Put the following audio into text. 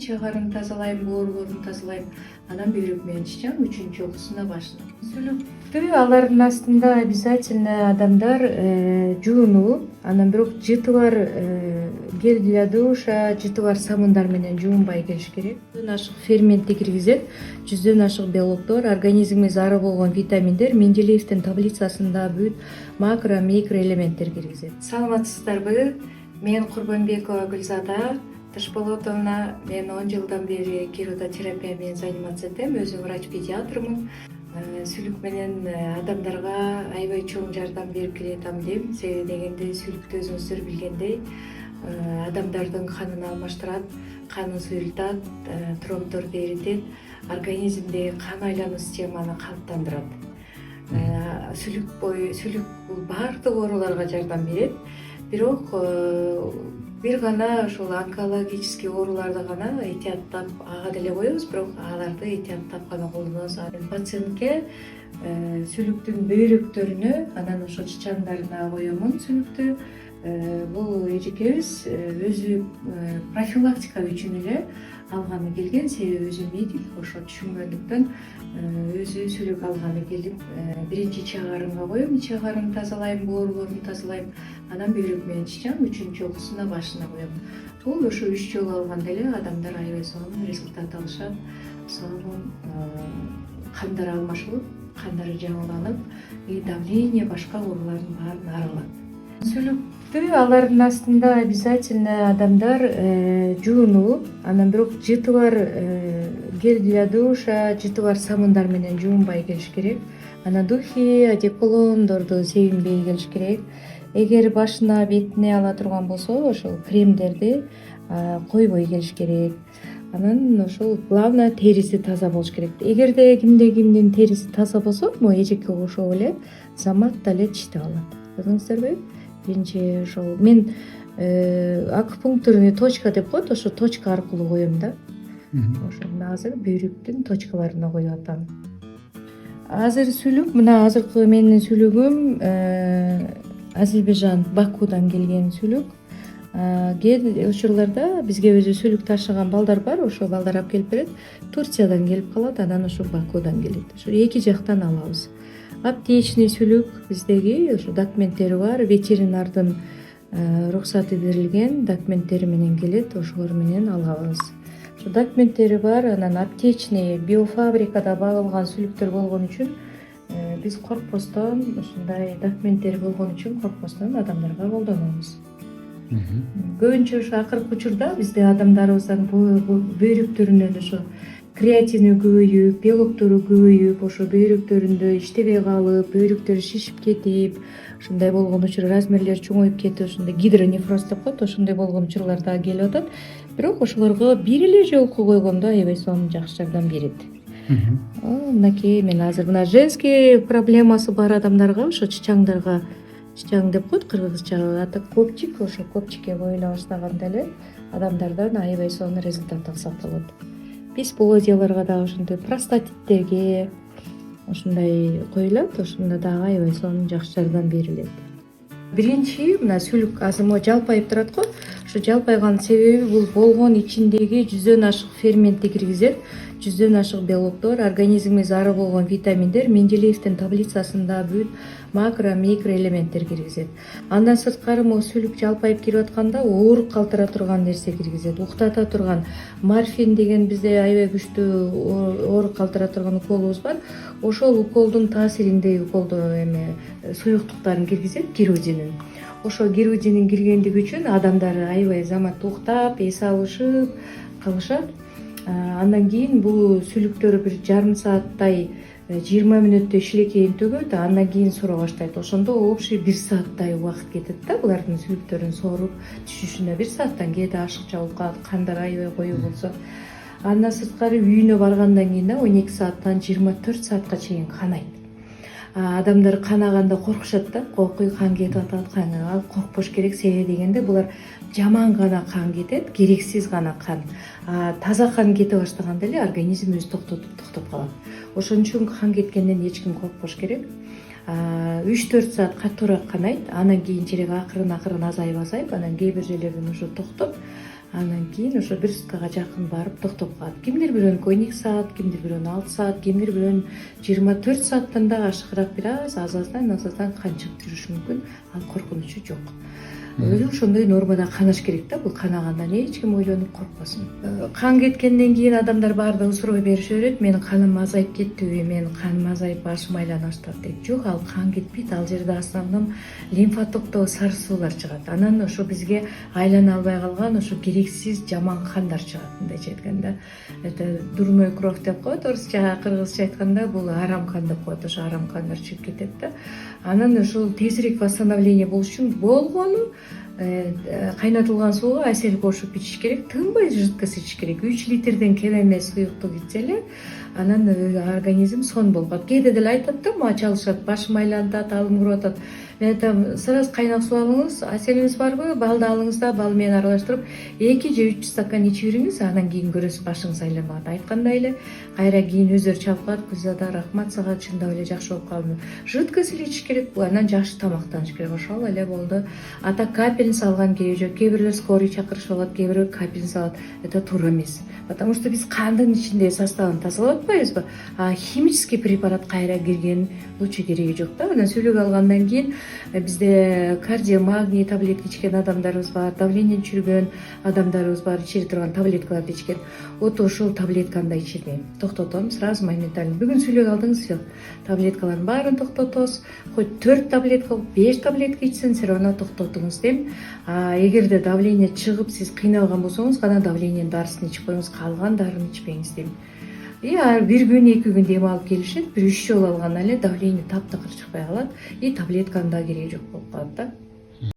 Чыгарым тазалайм, боорулорун тазалайм. Анан бөйрөк менен ичем, 3-окуусуна башlayм. Сүлүктү алардын астында обязательно адамдар жуунуу, анан бирок жыты бар гель для душа, жыты бар самындар менен жуунбай келиш керек. Жүздөн ашык ферментти киргизет, жүздөн ашык белоктор, организмге зарыл болгон витаминдер Менделеевдин таблицасында бүт макро, микро элементтер киргизет. Саламатсыздарбы? Мен Курбанбекова Гүлзада Ташполотовна. Мен 10 жылдан бери кирототерапия менен заниматься этем. Өзүм врач-педиатрмын. Сүлүк менен адамдарга аябай чоң жардам берип келатам дейм. Себеби дегенде сүлүктү өзүңүздөр билгендей адамдардын канын алмаштырат, канын суйултат, тромбдорду эритет, организмдеги кан айлануу системаны калыптандырат. Сүлүк бул баардык ооруларга жардам берет. Бирок бир гана ошол онкологический ооруларды гана этияттап ага деле коебуз, бирок аларды этияттап гана колдонобуз. Пациентке сүлүктүн бөйрөктөрүнө, анан ошо чычаңдарына коемун сүлүктү. Бул эжекебиз өзү профилактика үчүн эле алганы келген, себеби өзү медик, ошо түшүнгөндүктөн өзү сүлүк алганы келип, биринчи чыгарымга коем, чыгарымды тазалайм, боорулорун тазалайм, анан бөйрөк менен ичем, 3-окуусуна башына коем. Бул ошо 3 жолу алганда эле адамдар аябай сонун результат алышат, сонун кандар алмашылып, кандары жаңыланып, давление, башка оорулардын баарын аралат. Сүлүктү алардын астында обязательно адамдар жуунуу, анан бирок жыты бар гель для душа, жыты бар самындар менен жуунбай келиш керек. Анан духи, одеколондорду себинбей келиш керек. Эгер башына, бетине ала турган болсо, ошол кремдерди койбой келиш керек. Анан ошол главное териси таза болуш керек. Эгерде кимдин териси таза болсо, могу эжекке кошоп эле заматта эле читип алат. Көрдүңүздөрбү? Биринчи ошол мен акупунктурный точка деп коет, ошо точка аркылуу коем да. Ошо азыр бөйрөктүн точкаларына коюп атам. Азыр сүлүк, мына азыркы менин сүлүгүм Азербайжан, Бакудан келген сүлүк. Кээ учурларда бизге өзү сүлүк ташыган балдар бар, ошо балдар алып келип берет. Турциядан келип калат, анан ошо Бакудан келет. Ошо эки жактан алабыз. Аптечный сүлүк биздеги ошо документтери бар, ветеринардын уруксаты берилген документтери менен келет, ошолор менен алабыз. Ошо документтери бар, анан аптечный биофабрикада багылган сүлүктөр болгон үчүн биз коркпостон, ушундай документтери болгон үчүн коркпостон адамдарга колдонобуз. Көбүнчө ошо акыркы учурда бизде адамдарыбыздын бөйрөктөрүнөн ошо креатини көбөйүп, белоктору көбөйүп, ошо бөйрөктөрүндө иштебей калып, бөйрөктөрү шишип кетип, ушундай болгон учур размерлери чоңоюп кетип, ошондой гидронефроз деп коет, ошондой болгон учурлар дагы келип атат. Бирок ошолорго бир эле жолку койгондо аябай сонун жакшы жардам берет. Мынакей мен азыр мына женский проблемасы бар адамдарга, ошо чычаңдарга, чычаң деп коет кыргызча, аты копчик, ошо копчикке коюла баштаганда эле адамдардан аябай сонун результат алсак болот. Бесплодияларга дагы ошондой простатиттерге ошондой коюлат, ошондо дагы аябай сонун жакшы жардам берилет. Биринчи мына сүлүк азыр могу жалпайып турат го. Ошо жалпайган себеби бул болгон ичиндеги жүздөн ашык ферментти киргизет, жүздөн ашык белоктор, организмге зарыл болгон витаминдер Менделеевдин таблицасында бүт макро, микро элементтер киргизет. Андан сырткары могу сүлүк жалпайып кирип атканда оорук калтыра турган нерсе киргизет, уктата турган морфин деген бизде аябай күчтүү оорук калтыра турган уколубуз бар. Ошол уколдун таасириндеги уколду суюктуктарын киргизет, керудинин. Ошо керудинин киргендиги үчүн адамдар аябай заматта уктап, эс алышып калышат. Андан кийин бул сүлүктөр бир жарым сааттай 20 мүнөттөй шилекейин төгөт, андан кийин сура баштайт. Ошондо общий 1 сааттай убакыт кетет да, булардын сүлүктөрүн соруп түшүшүнө 1 сааттан кээде ашыкча болуп калат, кандар аябай коюу болсо. Андан сырткары үйүнө баргандан кийин 12 сааттан 24 саатка чейин канайт. Адамдар канаганда коркушат да, кан кетип атат, ал коркпош керек, себеби дегенде булар жаман гана кан кетет, керексиз гана кан. Таза кан кете баштаганда эле организм өзү токтоп калат. Ошон үчүн кан кеткенден эч ким коркпош керек. 3-4 саат катуураак канайт, анан кийинчерээк акырын азайып, анан кээ бир жерлерден уже токтоп, Анан кийин ошо 1 суткага жакын барып токтоп калат. Кимдир бирөөнүкү 12 саат, кимдир бирөөнү 6 саат, кимдир бирөөнү 24 сааттан да ашыгыраак бир азаздан канчып жүрүшү мүмкүн. Ал коркунучу жок. Өзү ошондой нормада канаш керек да. Бул канагандан эч ким ойлонуп коркпосун. Кан кеткенден кийин адамдар баардыгы суроо берише берет. Менин каным азайып кеттиби, менин каным азайып башым айлана баштады дейт. Жок, ал кан кетпейт. Ал жерде основном лимфотоктогу сары суулар чыгат. Анан ошо бизге айлана албай калган ошо керексиз жаман кандар чыгат. Мындайча айтканда, это дурной кровь деп коет орусча, кыргызча айтканда бул арам кан деп коет. Ошо арам кандар чыгып кетет да. Анан ошол тезирээк восстановление болуш үчүн болгону кайнатылган сууга асель кошуп ичиш керек. Тынбай жидкость ичиш керек. 3 литрден кем эмес суюктук ичсе эле анан организм сон болуп калат. Кээде деле айтат да, мага чалышат, башым айлантат, алым куруп атат. Мен айтам, сразу кайнак суу алыңыз, аселиңиз барбы, балды алыңыз да, бал менен аралаштырып 2 же 3 стакан ичип бериңиз, анан кийин көрөсүз башыңыз айланбагат. Айткандай эле, кайра кийин өздөрү чалып калат, Гүлзада рахмат сага, чындап эле жакшы болуп калдым. Жидкость эле ичиш керек, анан жакшы тамактаныш керек. Ошол эле болду. Ата капельница алган кереги жок. Кээ бирлер скорый чакырышып алат, кээ бирлер капельница алат. Это туура эмес. Потому что биз кандын ичинде составын тазалап атпайбызбы? А химический препарат кайра кирген лучше кереги жок да. Анан сүлүк алгандан кийин бизде кардио магний таблетка ичкен адамдарыбыз бар, давление түшүргөн адамдарыбыз бар, ичире турган таблеткаларды ичкен. Вот ошол таблетканы да ичирмейм. Токтотом сразу моментально. Бүгүн сүлүк алдыңыз, все. Таблеткалардын баарын токтотосуз. Хоть 4 таблетка, 5 таблетка ичсең, все равно токтотуңуз дейм. Эгерде давление чыгып, сиз кыйналган болсоңуз, гана давлениенин дарысын ичип коюңуз, калган дарыны ичпеңиз дейм. Бир күн, 2 күн дем алып келишет, бир 3 жолу алгандан эле давление таптакыр чыкпай калат, таблетканын да кереги жок болуп калат да.